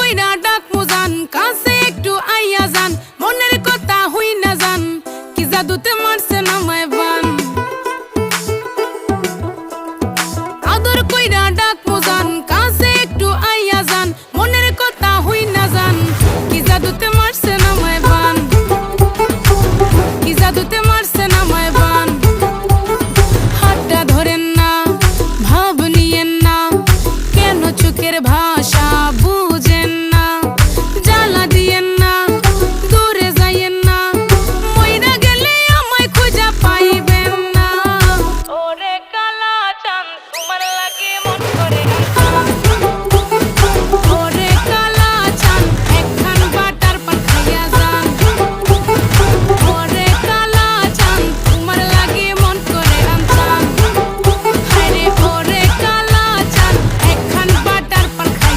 কইরা ডাক মুজান কাছে একটু আইয়া যান মনের কথা হই না যান কি জাদুতে মারছে নামায় বান আদর কইরা ডাক মুজান কাছে একটু আইয়া যান মনের কথা হই না যান কি জাদুতে মারছে নামায় বান কি জাদুতে মারছে নামায় বান হাতটা ধরেন না ভাব নিয়েন না কেন চোখের ভাষা